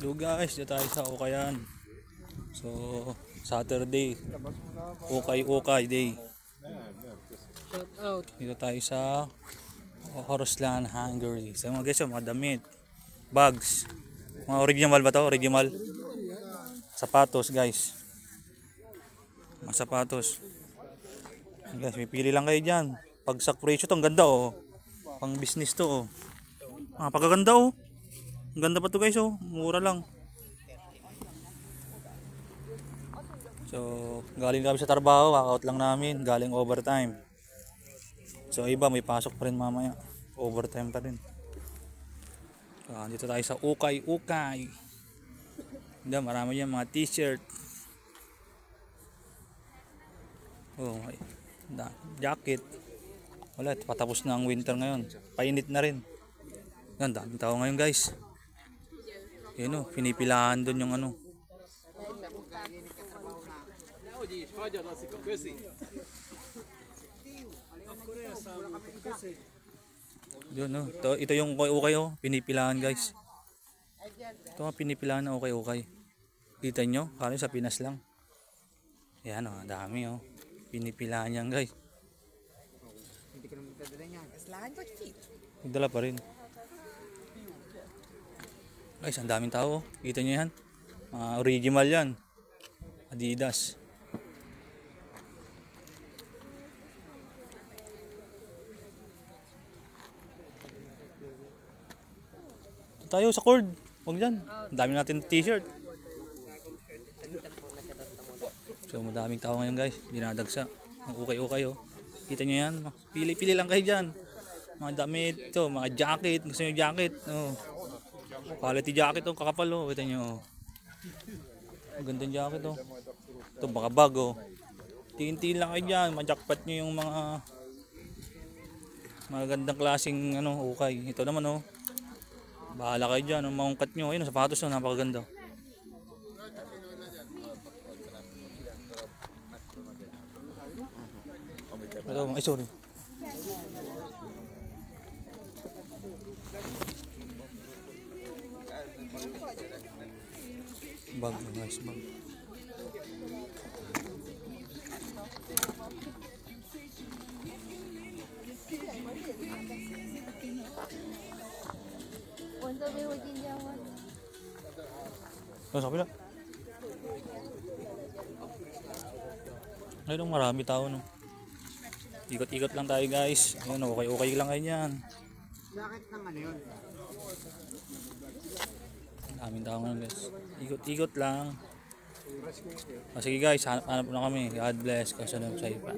Hello guys, dito tayo sa Ukayan. So, Saturday, Ukay Day. Shout out. Dito tayo sa Horoslan, Hungary. So mga guys, mga damit, bags. Mga original ba to? Original. Sapatos guys. Mga sapatos. Guys, may pili lang kayo dyan. Pagsak presyo to, ang ganda oh. Pang business to oh. Pagkaganda oh. Ang ganda pa to guys oh. Mura lang. So, galing kami sa trabaho, walkout lang namin, galing overtime. So, iba may pasok pa rin mamaya. Overtime pa rin. So, dito tayo sa Ukay. Marami yan mga t-shirt. Oh, jacket. Wala, patapos na ang winter ngayon. Painit na rin. Yan, daming tao ngayon guys. Yun oh, pinipilahan doon yung ano. Yun oh, ito yung ukay oh, pinipilahan guys. Ito nga pinipilahan na ukay. Kita nyo, kaya sa Pinas lang. Yan oh, dami oh. Pinipilahan yan guys. Hindi ko naman dadala niya. Kaslahan ko cheap. Nagdala pa rin. Guys, ang daming tao. Kita nyo yan. Original yan. Adidas. Ito tayo sa cord. Huwag dyan. Ang dami natin t-shirt. So, madaming tao ngayon guys. Dinadagsa. Ang ukay oh. Kita nyo yan. Pili-pili lang kayo dyan. Mga damit. Ito, mga jacket. Gusto nyo jacket. Oh. Quality jacket oh. Kakapal oh. Kita nyo oh. Ang gandang jacket oh. Ito baka bag oh. Tingin-tingin lang kayo dyan. Majakpat nyo yung mga magandang klaseng ano, ukay. Ito naman oh. Bahala kayo dyan. Maungkat nyo. Ayun, sapatos oh. Napakaganda. Ay sorry. Bag, nice bag. Sa kapila. Ayun, marami tao no. Ikot-ikot lang tayo guys. Ayun, okay lang kayo yan. Bakit ng ano yun? Daming tao ngayon guys. Ikot-ikot lang. Sige guys, hanap na kami. God bless. Kasunod sa iba.